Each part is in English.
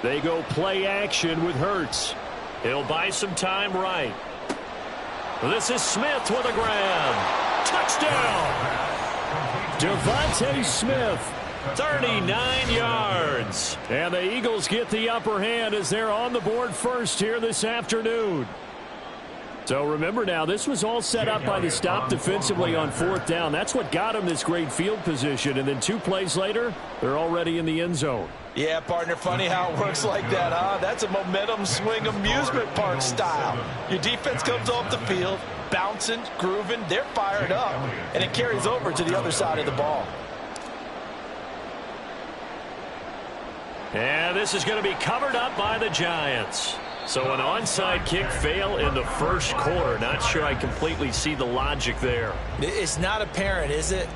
They go play action with Hurts. He'll buy some time right. This is Smith with a grab. Touchdown! Devontae Smith, 39 yards. And the Eagles get the upper hand as they're on the board first here this afternoon. So remember now, this was all set up by the stop defensively on fourth down. That's what got them this great field position. And then 2 plays later, they're already in the end zone. Yeah, partner, funny how it works like that, huh? That's a momentum swing amusement park style. Your defense comes off the field, bouncing, grooving, they're fired up, and it carries over to the other side of the ball. And this is going to be covered up by the Giants. So an onside kick fail in the first quarter. Not sure I completely see the logic there. It's not apparent, is it?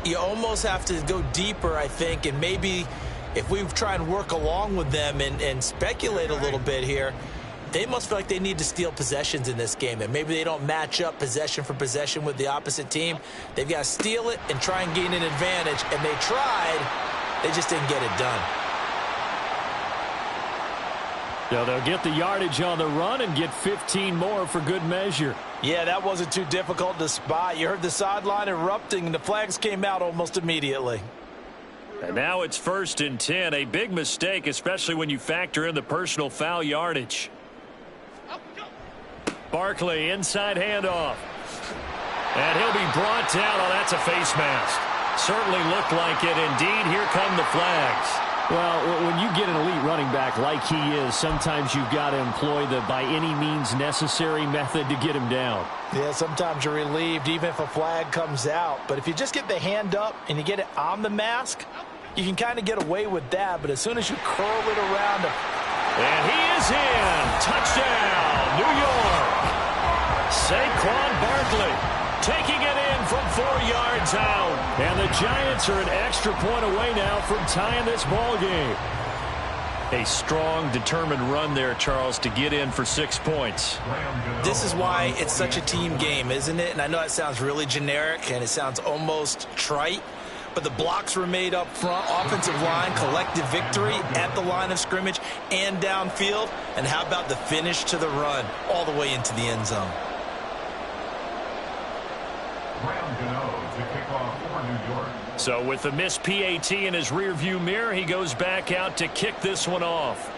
You almost have to go deeper, I think, and maybe if we try and work along with them and speculate a little bit here, they must feel like they need to steal possessions in this game, and maybe they don't match up possession for possession with the opposite team. They've got to steal it and try and gain an advantage, and they tried. They just didn't get it done. So they'll get the yardage on the run and get 15 more for good measure. Yeah, that wasn't too difficult to spot. You heard the sideline erupting, and the flags came out almost immediately. And now it's 1st and 10. A big mistake, especially when you factor in the personal foul yardage. Barkley, inside handoff. And he'll be brought down. Oh, that's a face mask. Certainly looked like it. Indeed, here come the flags. Well, when you get an elite running back like he is, sometimes you've got to employ the by any means necessary method to get him down. Yeah, sometimes you're relieved even if a flag comes out. But if you just get the hand up and you get it on the mask, you can kind of get away with that. But as soon as you curl it around. And he is in. Touchdown, New York. Saquon Barkley taking it in from 4 yards out. And the Giants are an extra point away now from tying this ball game. A strong, determined run there, Charles, to get in for 6 points. This is why it's such a team game, isn't it? And I know that sounds really generic and it sounds almost trite, but the blocks were made up front, offensive line, collective victory at the line of scrimmage and downfield. And how about the finish to the run all the way into the end zone? So with the missed PAT in his rearview mirror, he goes back out to kick this one off.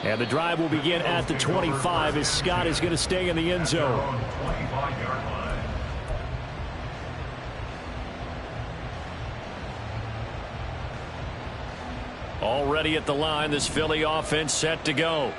And the drive will begin at the 25 as Scott is going to stay in the end zone. Already at the line, this Philly offense set to go.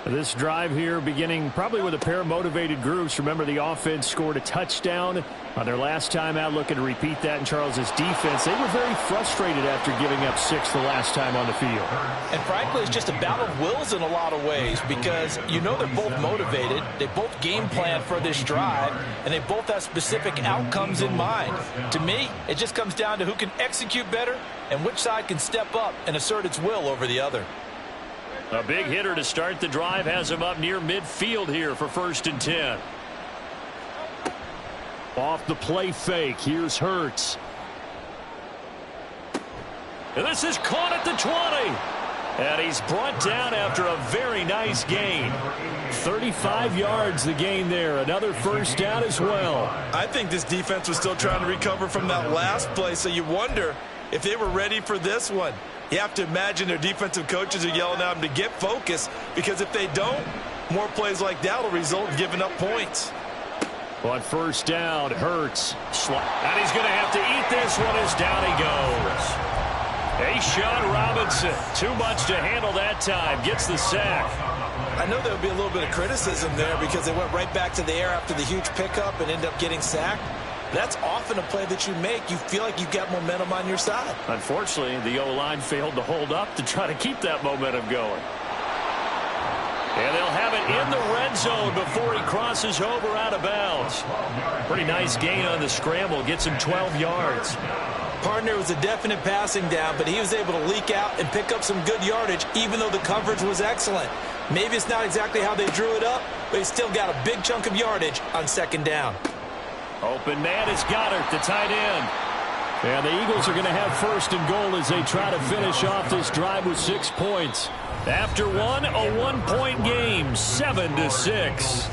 This drive here beginning probably with a pair of motivated groups. Remember, the offense scored a touchdown on their last time out, looking to repeat that in Charles's defense. They were very frustrated after giving up 6 the last time on the field. And frankly, it's just a battle of wills in a lot of ways because you know they're both motivated. They both game plan for this drive, and they both have specific outcomes in mind. To me, it just comes down to who can execute better and which side can step up and assert its will over the other. A big hitter to start the drive has him up near midfield here for 1st and 10. Off the play fake, here's Hurts. And this is caught at the 20. And he's brought down after a very nice gain. 35 yards the gain there. Another first down as well. I think this defense was still trying to recover from that last play, so you wonder if they were ready for this one. You have to imagine their defensive coaches are yelling at them to get focused, because if they don't, more plays like that will result in giving up points. On first down, Hurts. And he's going to have to eat this one as down he goes. Sean Robinson, too much to handle that time, gets the sack. I know there will be a little bit of criticism there because they went right back to the air after the huge pickup and ended up getting sacked. That's often a play that you make. You feel like you've got momentum on your side. Unfortunately, the O-line failed to hold up to try to keep that momentum going. And they'll have it in the red zone before he crosses over out of bounds. Pretty nice gain on the scramble. Gets him 12 yards. Partner, was a definite passing down, but he was able to leak out and pick up some good yardage, even though the coverage was excellent. Maybe it's not exactly how they drew it up, but he still got a big chunk of yardage on second down. Open man is Goddard, the tight end. And the Eagles are going to have first and goal as they try to finish off this drive with 6 points. After one, a one-point game, 7-6.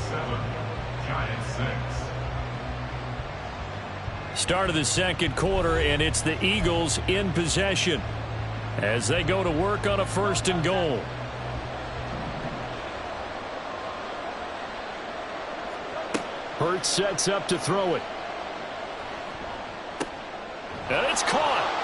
Start of the second quarter, and it's the Eagles in possession as they go to work on a first and goal. Hurts sets up to throw it. And it's caught.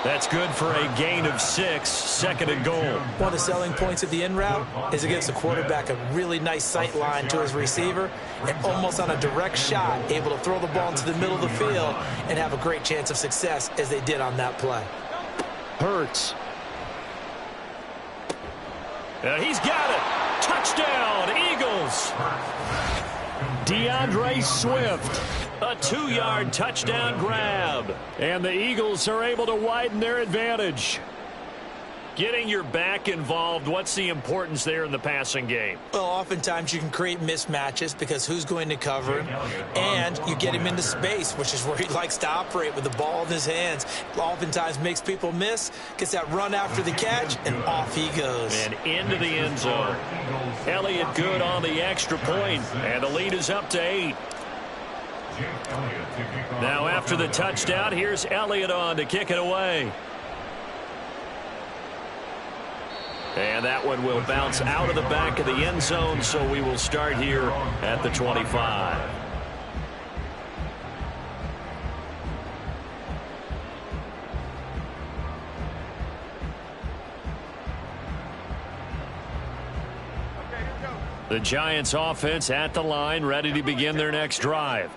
That's good for a gain of 6, second and goal. One of the selling points of the in route is it gives the quarterback a really nice sight line to his receiver and almost on a direct shot able to throw the ball into the middle of the field and have a great chance of success as they did on that play. Hurts. He's got it. Touchdown, Eagles. DeAndre Swift. A 2-yard touchdown grab. And the Eagles are able to widen their advantage. Getting your back involved, what's the importance there in the passing game? Well, oftentimes you can create mismatches because who's going to cover him, and you get him into space, which is where he likes to operate with the ball in his hands. Oftentimes makes people miss, gets that run after the catch, and off he goes. And into the end zone. Elliott good on the extra point, and the lead is up to 8. Now after the touchdown, here's Elliott on to kick it away. And that one will bounce out of the back of the end zone, so we will start here at the 25. The Giants offense at the line, ready to begin their next drive.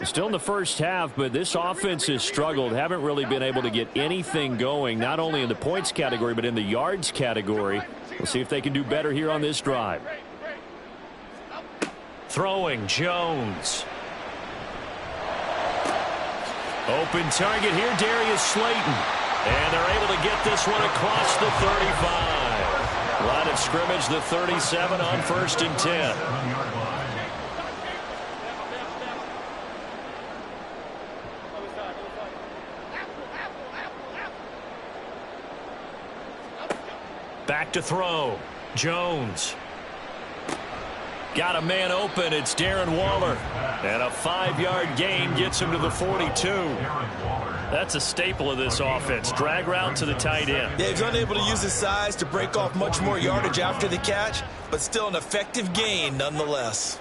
Still in the first half, but this offense has struggled. Haven't really been able to get anything going, not only in the points category, but in the yards category. We'll see if they can do better here on this drive. Throwing, Jones. Open target here, Darius Slayton. And they're able to get this one across the 35. Line of scrimmage, the 37 on 1st and 10. Back to throw. Jones. Got a man open. It's Darren Waller. And a 5-yard gain gets him to the 42. That's a staple of this offense. Drag route to the tight end. Yeah, he's unable to use his size to break off much more yardage after the catch, but still an effective gain nonetheless.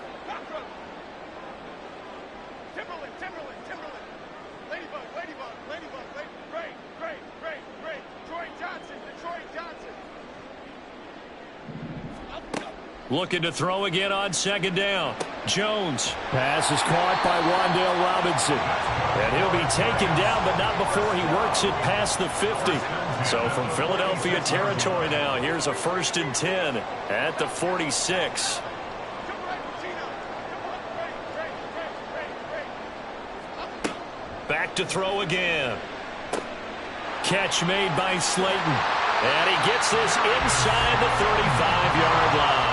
Looking to throw again on 2nd down. Jones. Pass is caught by Wan'Dale Robinson. And he'll be taken down, but not before he works it past the 50. So from Philadelphia territory now, here's a 1st and 10 at the 46. Back to throw again. Catch made by Slayton. And he gets this inside the 35-yard line.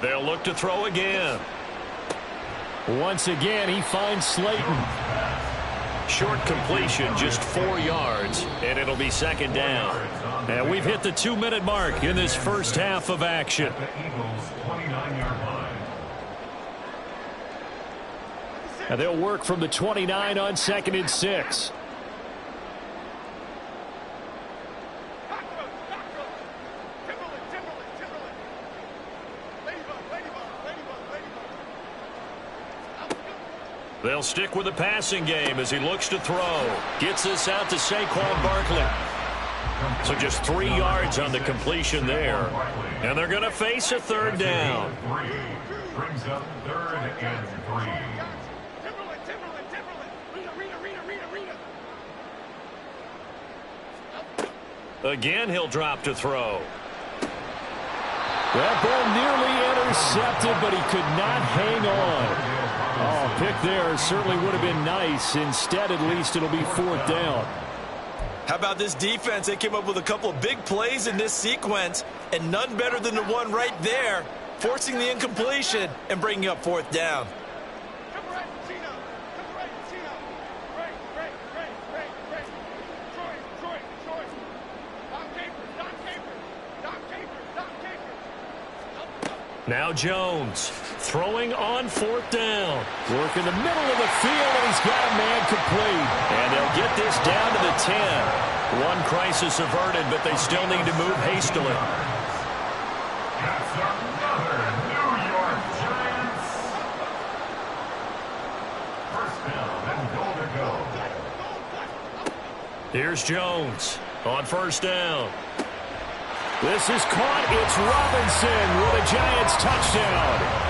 They'll look to throw again. Once again, he finds Slayton. Short completion, just 4 yards, and it'll be 2nd down. And we've hit the 2-minute mark in this first half of action. And they'll work from the 29 on 2nd and 6. They'll stick with the passing game as he looks to throw. Gets this out to Saquon Barkley. So just 3 yards on the completion there. And they're going to face a 3rd down. Brings up 3rd and 3. Again, he'll drop to throw. That ball nearly intercepted, but he could not hang on. Oh, pick there certainly would have been nice. Instead, at least, it'll be 4th down. How about this defense? They came up with a couple of big plays in this sequence, and none better than the one right there, forcing the incompletion and bringing up fourth down. Now Jones throwing on fourth down. Work in the middle of the field, and he's got a man complete. And they'll get this down to the 10. One crisis averted, but they still need to move hastily. That's another New York Giants. First down and goal to go. Here's Jones on first down. This is caught. It's Robinson with a Giants touchdown.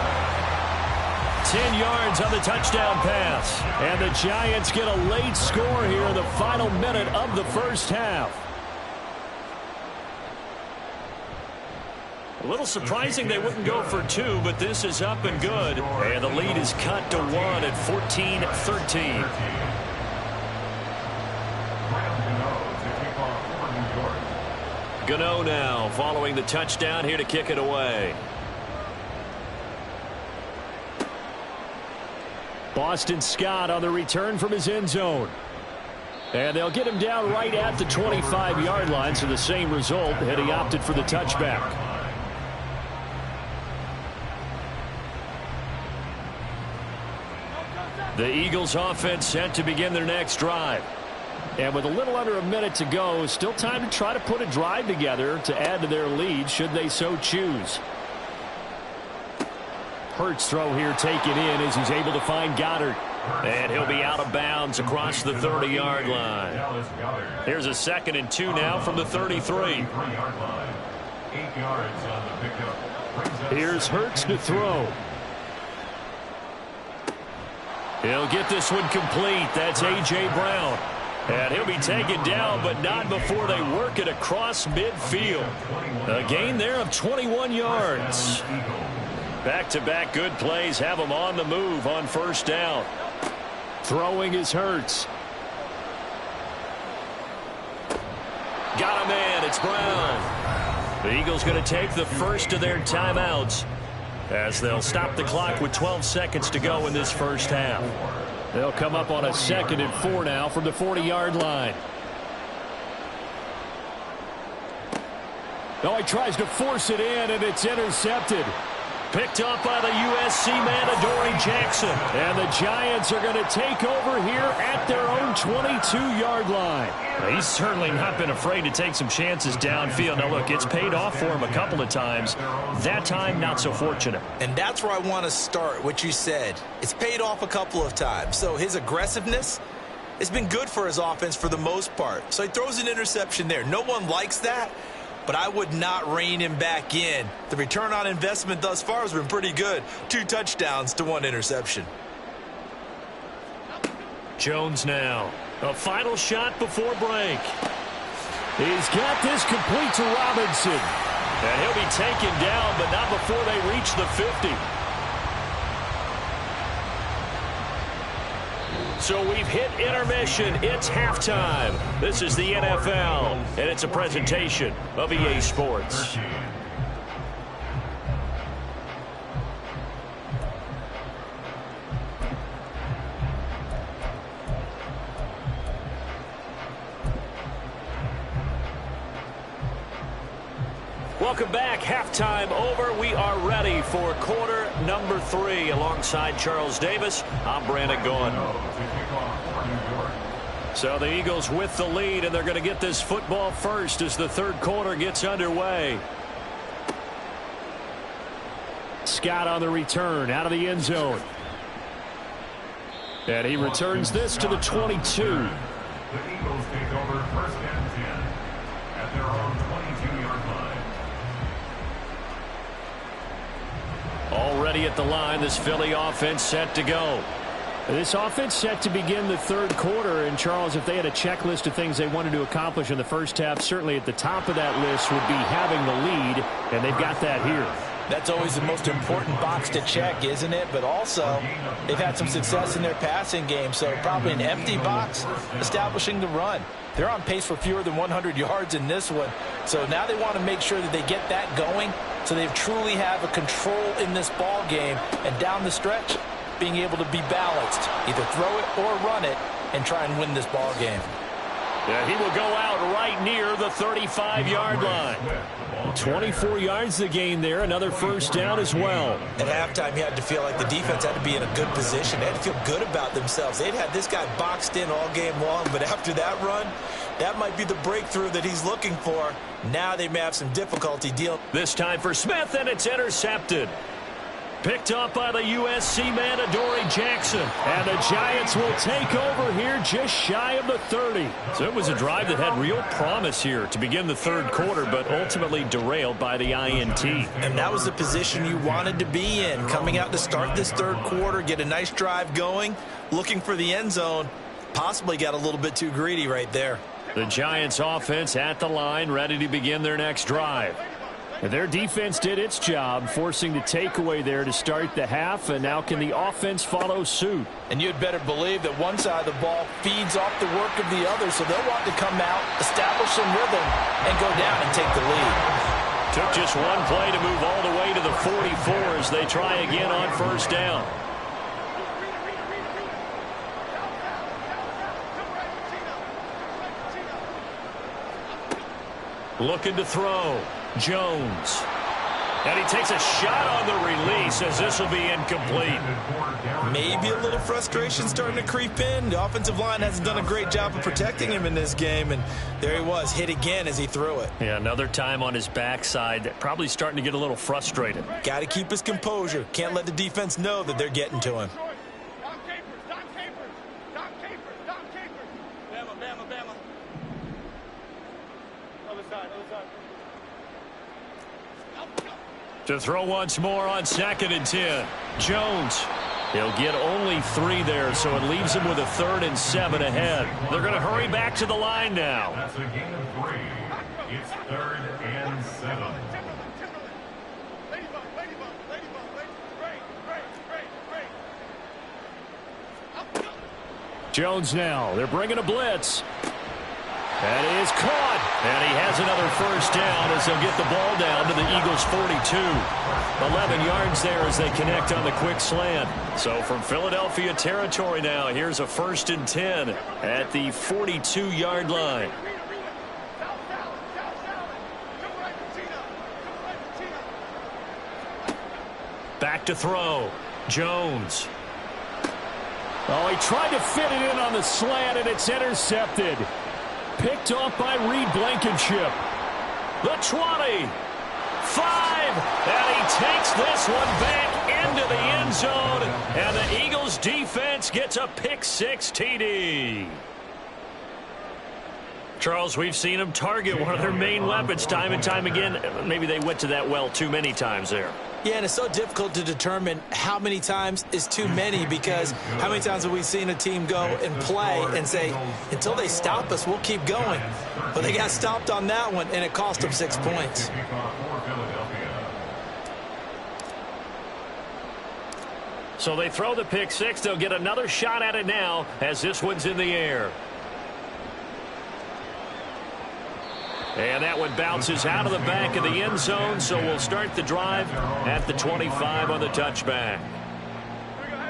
10 yards on the touchdown pass. And the Giants get a late score here in the final minute of the first half. A little surprising they wouldn't go for two, but this is up and good. And the lead is cut to 1 at 14-13. Gano now following the touchdown here to kick it away. Boston Scott on the return from his end zone. And they'll get him down right at the 25-yard line, so the same result had he opted for the touchback. The Eagles offense set to begin their next drive. And with a little under a minute to go, still time to try to put a drive together to add to their lead should they so choose. Hurts throw here taken in as he's able to find Goddard. And he'll be out of bounds across the 30-yard line. Here's a 2nd and 2 now from the 33. Here's Hurts to throw. He'll get this one complete. That's A.J. Brown. And he'll be taken down, but not before they work it across midfield. A gain there of 21 yards. Back-to-back good plays have them on the move on first down. Throwing is Hurts. Got a man. It's Brown. The Eagles going to take the first of their timeouts as they'll stop the clock with 12 seconds to go in this first half. They'll come up on a 2nd and 4 now from the 40-yard line. Oh, he tries to force it in, and it's intercepted. Picked up by the USC man, Adoree Jackson. And the Giants are going to take over here at their own 22-yard line. He's certainly not been afraid to take some chances downfield. Now, look, it's paid off for him a couple of times. That time, not so fortunate. And that's where I want to start, what you said. It's paid off a couple of times. So his aggressiveness has been good for his offense for the most part. So he throws an interception there. No one likes that, but I would not rein him back in. The return on investment thus far has been pretty good. 2 touchdowns to 1 interception. Jones now. A final shot before break. He's got this complete to Robinson. And he'll be taken down, but not before they reach the 50. So we've hit intermission. It's halftime. This is the NFL, and it's a presentation of EA Sports. Welcome back. Halftime over. We are ready for quarter number 3. Alongside Charles Davis, I'm Brandon Gaughan. So the Eagles with the lead, and they're going to get this football first as the third quarter gets underway. Scott on the return out of the end zone. And he returns this to the 22. The Eagles take over 1st and 10 at their own 22-yard line. Already at the line, this Philly offense set to go. This offense set to begin the third quarter. And, Charles, if they had a checklist of things they wanted to accomplish in the first half, certainly at the top of that list would be having the lead, and they've got that here. That's always the most important box to check, isn't it? But also, they've had some success in their passing game, so probably an empty box establishing the run. They're on pace for fewer than 100 yards in this one, so now they want to make sure that they get that going so they truly have a control in this ball game, and down the stretch, being able to be balanced, either throw it or run it, and try and win this ball game. Yeah, he will go out right near the 35-yard line. 24 yards the gain there, another first down as well. At halftime, you had to feel like the defense had to be in a good position. They had to feel good about themselves. They'd had this guy boxed in all game long, but after that run, that might be the breakthrough that he's looking for. Now they may have some difficulty dealing. This time for Smith, and it's intercepted. Picked up by the USC man, Adoree Jackson. And the Giants will take over here just shy of the 30. So it was a drive that had real promise here to begin the third quarter, but ultimately derailed by the INT. And that was the position you wanted to be in. Coming out to start this third quarter, get a nice drive going, looking for the end zone. Possibly got a little bit too greedy right there. The Giants offense at the line, ready to begin their next drive. And their defense did its job, forcing the takeaway there to start the half, and now can the offense follow suit? And you'd better believe that one side of the ball feeds off the work of the other, so they'll want to come out, establish some rhythm, and go down and take the lead. Took just one play to move all the way to the 44 as they try again on first down. Looking to throw. Jones. And he takes a shot on the release as this will be incomplete. Maybe a little frustration starting to creep in. The offensive line hasn't done a great job of protecting him in this game, and there he was, hit again as he threw it. Yeah, another time on his backside, probably starting to get a little frustrated. Got to keep his composure. Can't let the defense know that they're getting to him. To throw once more on 2nd and 10. Jones. He'll get only 3 there, so it leaves him with a 3rd and 7 ahead. They're going to hurry back to the line now. That's a gain of 3. It's 3rd and 7. Jones now. They're bringing a blitz. And he is caught. And he has another first down as they'll get the ball down to the Eagles' 42. 11 yards there as they connect on the quick slant. So from Philadelphia territory now, here's a 1st and 10 at the 42-yard line. Back to throw. Jones. Oh, he tried to fit it in on the slant, and it's intercepted. Picked off by Reed Blankenship. The 20. 5. And he takes this one back into the end zone. And the Eagles defense gets a pick-6 TD. Charles, we've seen them target one of their main weapons time and time again. Maybe they went to that well too many times there. Yeah, and it's so difficult to determine how many times is too many, because how many times have we seen a team go and play and say, until they stop us, we'll keep going. But they got stopped on that one, and it cost them 6 points. So they throw the pick-6. They'll get another shot at it now as this one's in the air. And that one bounces out of the back of the end zone, so we'll start the drive at the 25 on the touchback.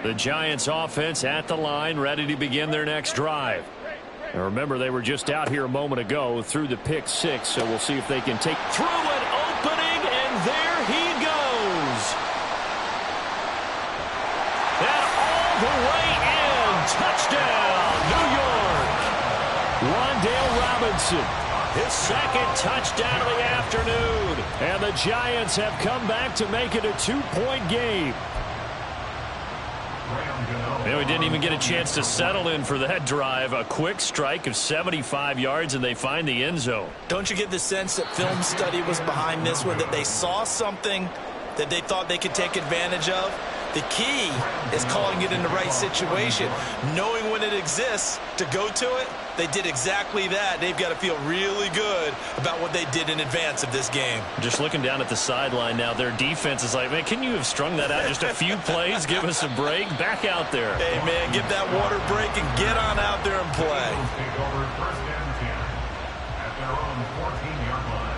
The Giants offense at the line, ready to begin their next drive. And remember, they were just out here a moment ago through the pick-6, so we'll see if they can take through an opening, and there he goes. And all the way in, touchdown, New York. Wan'Dale Robinson. His 2nd touchdown of the afternoon. And the Giants have come back to make it a 2-point game. And we didn't even get a chance to settle in for that drive. A quick strike of 75 yards, and they find the end zone. Don't you get the sense that film study was behind this one, that they saw something that they thought they could take advantage of? The key is calling it in the right situation, knowing when it exists to go to it. They did exactly that. They've got to feel really good about what they did in advance of this game. Just looking down at the sideline now, their defense is like, man, can you have strung that out just a few plays? Give us a break. Back out there. Hey, man, give that water break and get on out there and play. Take over first and 10 at their own 14-yard line.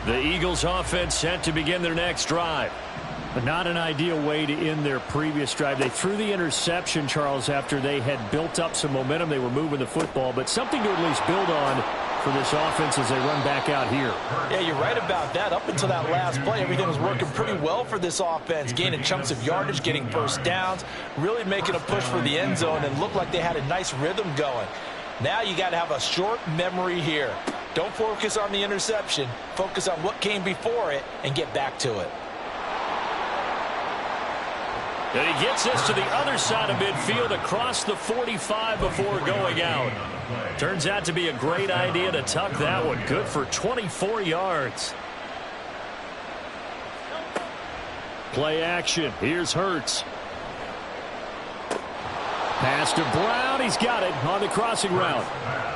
The Eagles offense set to begin their next drive. But not an ideal way to end their previous drive. They threw the interception, Charles, after they had built up some momentum. They were moving the football, but something to at least build on for this offense as they run back out here. Yeah, you're right about that. Up until that last play, everything was working pretty well for this offense, gaining chunks of yardage, getting first downs, really making a push for the end zone, and looked like they had a nice rhythm going. Now you got to have a short memory here. Don't focus on the interception. Focus on what came before it and get back to it. And he gets us to the other side of midfield across the 45 before going out. Turns out to be a great idea to tuck that one. Good for 24 yards. Play action. Here's Hurts. Pass to Brown. He's got it on the crossing route.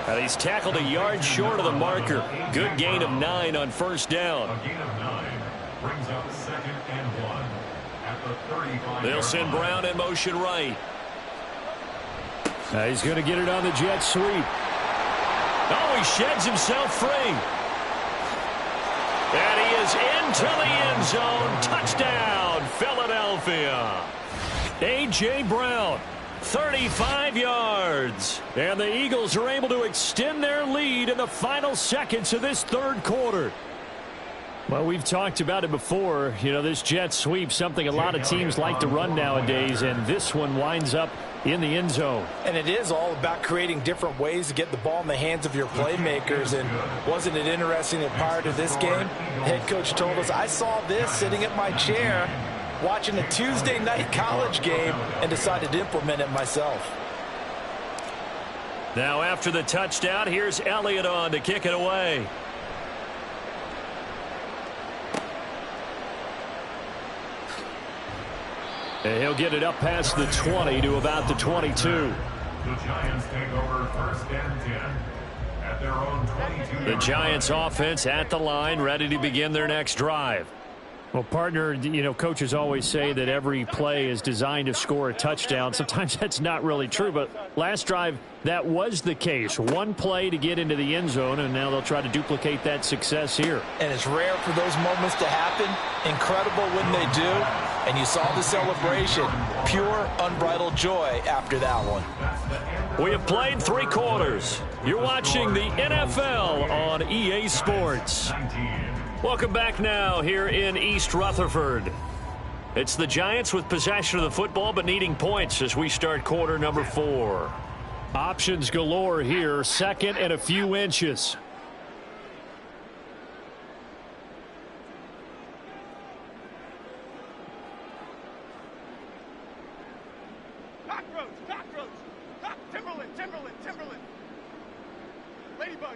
And he's tackled a yard short of the marker. Good gain of 9 on first down. A gain of 9 brings up 2nd and 1 at the 35. They'll send Brown in motion right. He's going to get it on the jet sweep. Oh, he sheds himself free. And he is into the end zone. Touchdown, Philadelphia. A.J. Brown, 35 yards. And the Eagles are able to extend their lead in the final seconds of this third quarter. Well, we've talked about it before. You know, this jet sweep, something a lot of teams like to run nowadays, and this one winds up in the end zone. And it is all about creating different ways to get the ball in the hands of your playmakers. And wasn't it interesting that prior to this game, head coach told us, I saw this sitting at my chair watching a Tuesday night college game and decided to implement it myself. Now after the touchdown, here's Elliott on to kick it away. And he'll get it up past the 20 to about the 22. The Giants take over first and 10 at their own 22. The Giants offense at the line, ready to begin their next drive. Well, partner, you know, coaches always say that every play is designed to score a touchdown. Sometimes that's not really true, but last drive, that was the case. One play to get into the end zone, and now they'll try to duplicate that success here. And it's rare for those moments to happen. Incredible when they do. And you saw the celebration. Pure, unbridled joy after that one. We have played 3 quarters. You're watching the NFL on EA Sports. Welcome back now here in East Rutherford. It's the Giants with possession of the football but needing points as we start quarter number 4. Options galore here, 2nd and a few inches. Timberland. Ladybug.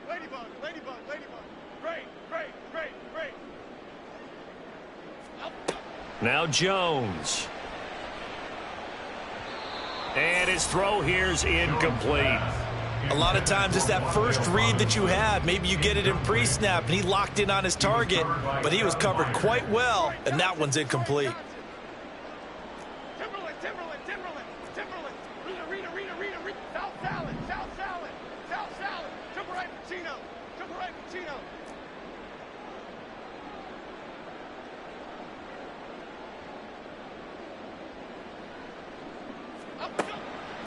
Great. Now Jones. And his throw here's incomplete. A lot of times it's that first read that you have. Maybe you get it in pre-snap, and he locked in on his target, but he was covered quite well, and that one's incomplete. Timberland. Read. South salad. Triple right Pacino.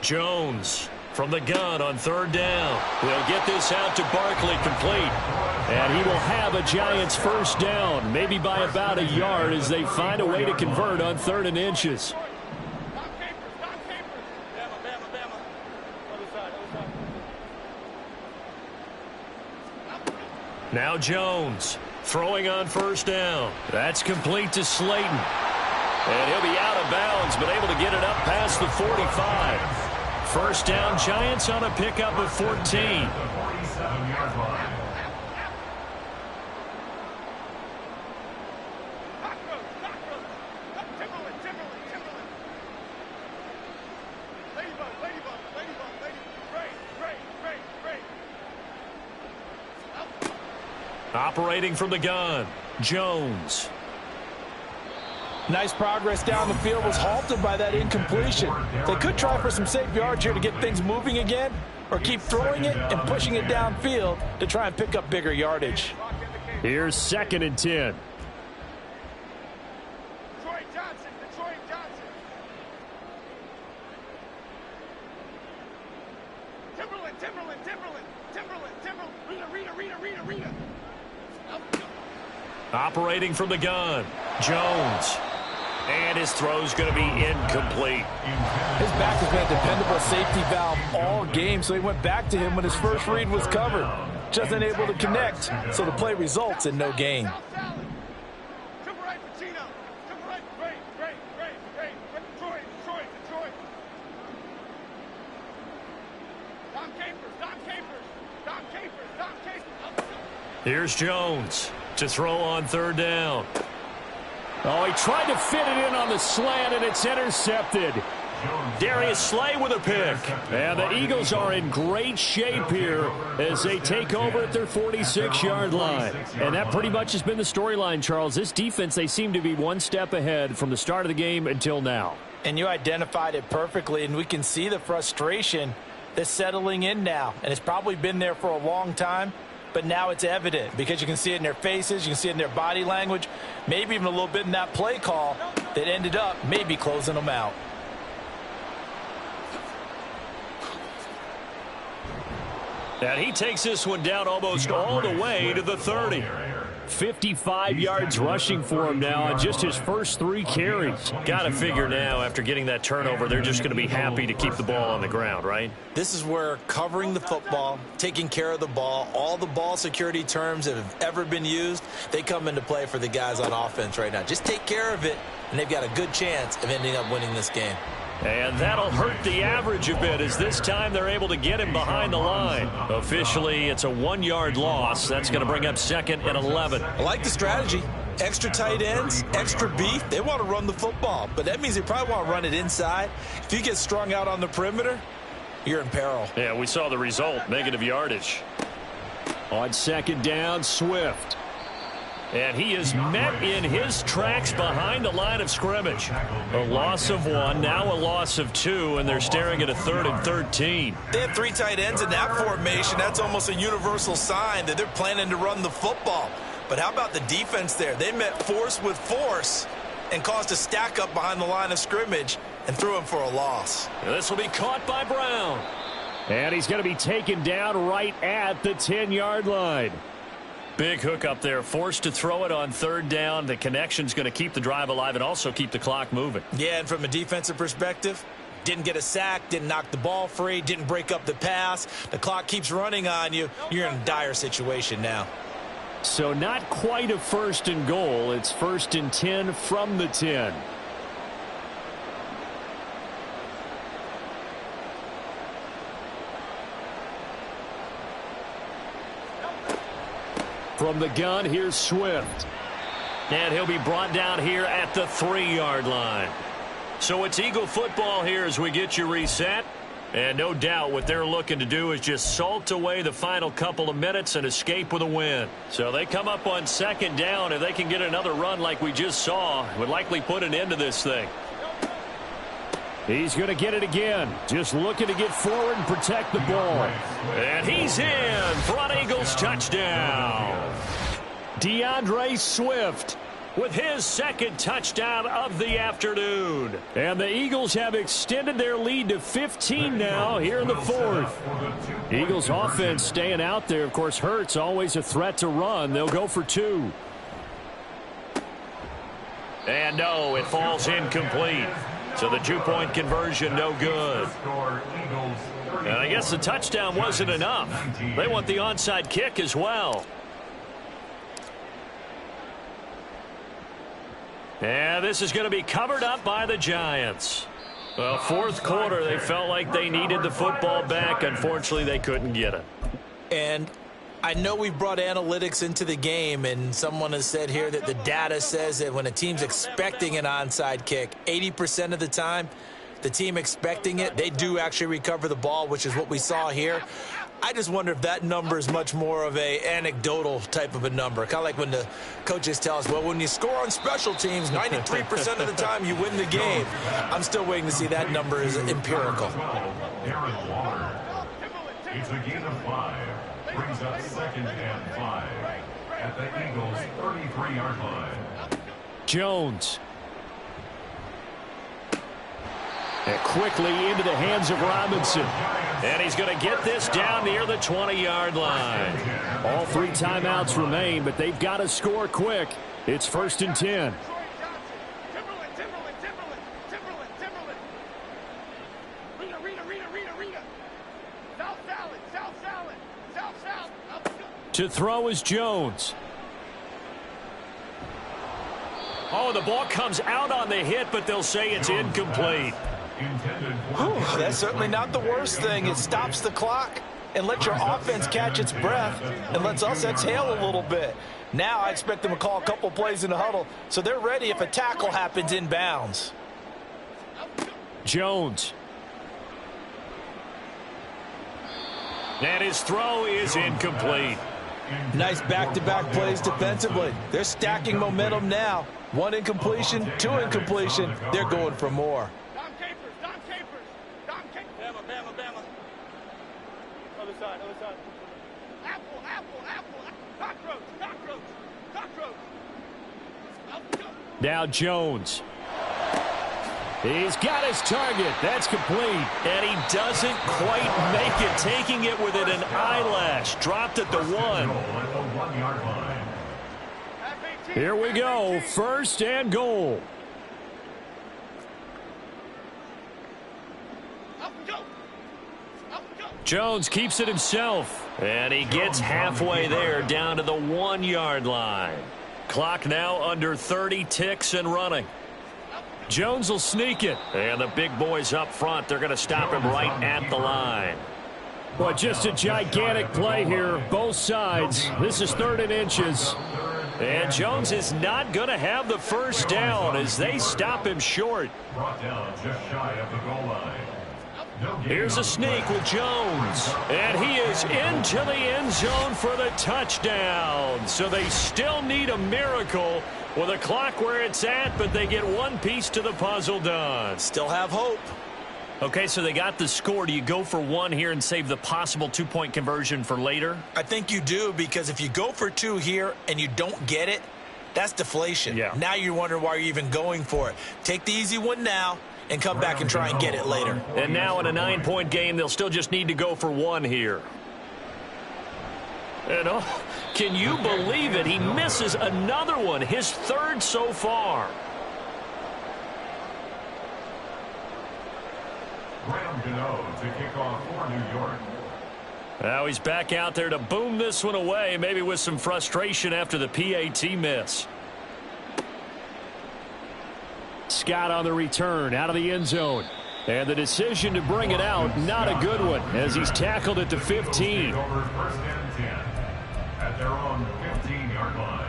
Jones from the gun on 3rd down. They'll get this out to Barkley, complete. And he will have a Giants first down, maybe by about a yard as they find a way to convert on 3rd and inches. Now Jones throwing on 1st down. That's complete to Slayton. And he'll be out of bounds, but able to get it up past the 45. First down, Giants on a pickup of 14. Operating from the gun, Jones. Nice progress down the field, was halted by that incompletion. They could try for some safe yards here to get things moving again, or keep throwing it and pushing it downfield to try and pick up bigger yardage. Here's 2nd and 10. Detroit Johnson. Timberland. Rita. Operating from the gun, Jones. And his throw's going to be incomplete. His back has been a dependable safety valve all game, so he went back to him when his first read was covered. Just unable to connect, so the play results in no gain. Detroit. Dom Capers. Here's Jones to throw on 3rd down. Oh, he tried to fit it in on the slant, and it's intercepted. Darius Slay with a pick. And the Eagles are in great shape here as they take over at their 46-yard line. And that pretty much has been the storyline, Charles. This defense, they seem to be one step ahead from the start of the game until now. And you identified it perfectly, and we can see the frustration that's settling in now. And it's probably been there for a long time, but now it's evident because you can see it in their faces, you can see it in their body language, maybe even a little bit in that play call that ended up maybe closing them out. And he takes this one down almost all the way to the 30. 55 yards rushing for him now on just his first 3 carries. Got to figure now after getting that turnover, they're just going to be happy to keep the ball on the ground, right? This is where covering the football, taking care of the ball, all the ball security terms that have ever been used, they come into play for the guys on offense right now. Just take care of it, and they've got a good chance of ending up winning this game. And that'll hurt the average a bit as this time they're able to get him behind the line. Officially, it's a 1-yard loss. That's going to bring up 2nd and 11. I like the strategy. Extra tight ends, extra beef. They want to run the football, but that means they probably want to run it inside. If you get strung out on the perimeter, you're in peril. Yeah, we saw the result, negative yardage. On 2nd down, Swift. And he is met in his tracks behind the line of scrimmage. A loss of 1, now a loss of 2, and they're staring at a 3rd and 13. They have 3 tight ends in that formation. That's almost a universal sign that they're planning to run the football. But how about the defense there? They met force with force and caused a stack up behind the line of scrimmage and threw him for a loss. This will be caught by Brown. And he's going to be taken down right at the 10-yard line. Big hook up there, forced to throw it on 3rd down. The connection's going to keep the drive alive and also keep the clock moving. Yeah, and from a defensive perspective, didn't get a sack, didn't knock the ball free, didn't break up the pass. The clock keeps running on you. You're in a dire situation now. So not quite a 1st and goal. It's 1st and 10 from the 10. From the gun, here's Swift. And he'll be brought down here at the 3-yard line. So it's Eagle football here as we get you reset. And no doubt what they're looking to do is just salt away the final couple of minutes and escape with a win. So they come up on 2nd down. If they can get another run like we just saw, it would likely put an end to this thing. He's going to get it again. Just looking to get forward and protect the ball. And he's in for an Eagles touchdown. DeAndre Swift with his 2nd touchdown of the afternoon. And the Eagles have extended their lead to 15 now here in the 4th. Eagles offense staying out there. Of course, Hurts always a threat to run. They'll go for 2. And no, it falls incomplete. So the 2-point conversion no good. And I guess the touchdown wasn't enough. They want the onside kick as well. And this is going to be covered up by the Giants. Well, 4th quarter, they felt like they needed the football back. Unfortunately, they couldn't get it. And I know we've brought analytics into the game, and someone has said here that the data says that when a team's expecting an onside kick, 80% of the time, the team expecting it, they do actually recover the ball, which is what we saw here. I just wonder if that number is much more of a anecdotal type of a number. Kind of like when the coaches tell us, well, when you score on special teams, 93% of the time you win the game. I'm still waiting to see that number is empirical. It's a gain of 5. Brings up 2nd and 5 at the Eagles' 33-yard line. Jones. And quickly into the hands of Robinson. And he's going to get this down near the 20-yard line. All 3 timeouts remain, but they've got to score quick. It's 1st and 10. To throw is Jones. Oh, the ball comes out on the hit, but they'll say it's incomplete. That's certainly not the worst thing. It stops the clock and lets your offense catch its breath and lets us exhale a little bit. Now I expect them to call a couple plays in the huddle so they're ready if a tackle happens in bounds. Jones. And his throw is incomplete. Nice back-to-back plays defensively. They're stacking momentum now. 1 incompletion, 2 incompletion. They're going for more. Dom Capers. Bama. Other side. Apple. Cockroach. Now Jones. He's got his target. That's complete. And he doesn't quite make it, taking it within an eyelash. Dropped at the 1. Here we go. 1st and goal. Jones keeps it himself. And he gets halfway there down to the 1-yard line. Clock now under 30 ticks and running. Jones will sneak it. And the big boys up front, they're going to stop him right at the line. Boy, just a gigantic play here, both sides. This is 3rd and inches. And Jones is not going to have the first down as they stop him short. Brought down just shy of the goal line. Here's a sneak with Jones. And he is into the end zone for the touchdown. So they still need a miracle with a clock where it's at, but they get one piece to the puzzle done. Still have hope. Okay, so they got the score. Do you go for 1 here and save the possible 2-point conversion for later? I think you do, because if you go for 2 here and you don't get it, that's deflation. Yeah. Now you're wondering why you're even going for it. Take the easy one now and come back and try and get it later. And now in a 9-point game, they'll still just need to go for 1 here. And oh, can you believe it? He misses another one, his 3rd so far. Graham Gano to kick off for New York. Now he's back out there to boom this one away, maybe with some frustration after the PAT miss. Scott on the return, out of the end zone. And the decision to bring it out, not a good one, as he's tackled at the 15. Over 1st and 10 at their own 15-yard line.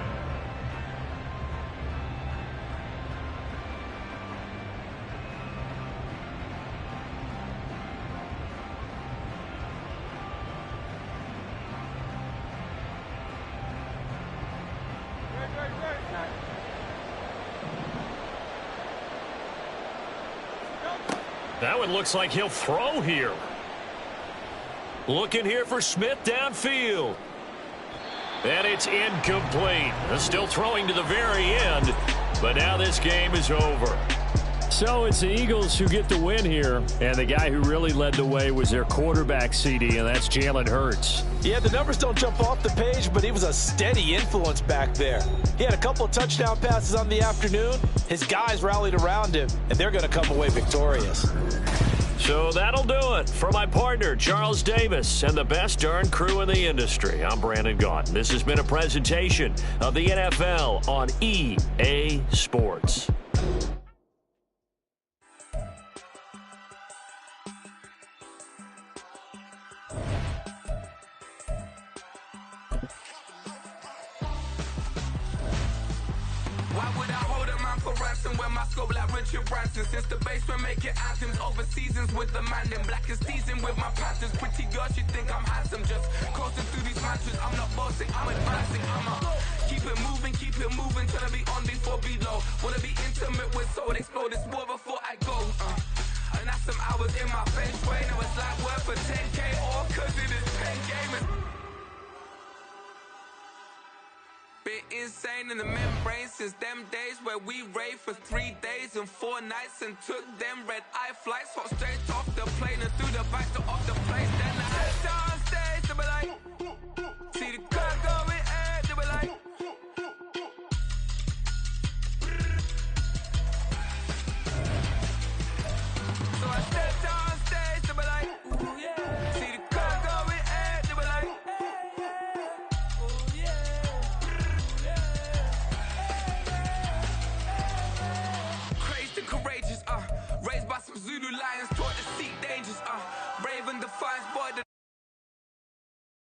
That one looks like he'll throw here. Looking here for Smith downfield. And it's incomplete. Still throwing to the very end, but now this game is over. So it's the Eagles who get the win here, and the guy who really led the way was their quarterback, CD, and that's Jalen Hurts. Yeah, the numbers don't jump off the page, but he was a steady influence back there. He had a couple of touchdown passes on the afternoon. His guys rallied around him, and they're going to come away victorious. So that'll do it for my partner, Charles Davis, and the best darn crew in the industry. I'm Brandon Gaudin. This has been a presentation of the NFL on EA Sports. Why would I hold up my for ransom. When my scope like Richard Branson. Since the basement making anthems over seasons with the man in black is teasing with my Panthers. Pretty girl, she think I'm handsome. Just coasting through these mantras. I'm not bossing, I'm advancing. Keep it moving, trying to be on before below. Wanna be intimate with soul, explode this war before I go. And that's some hours in my feng shui. Now it's like work for 10K, all cause it is pen gaming. Been insane in the membrane since them days where we raved for 3 days and 4 nights and took them red-eye flights. Hot straight off the plane and through the back door of the place. Then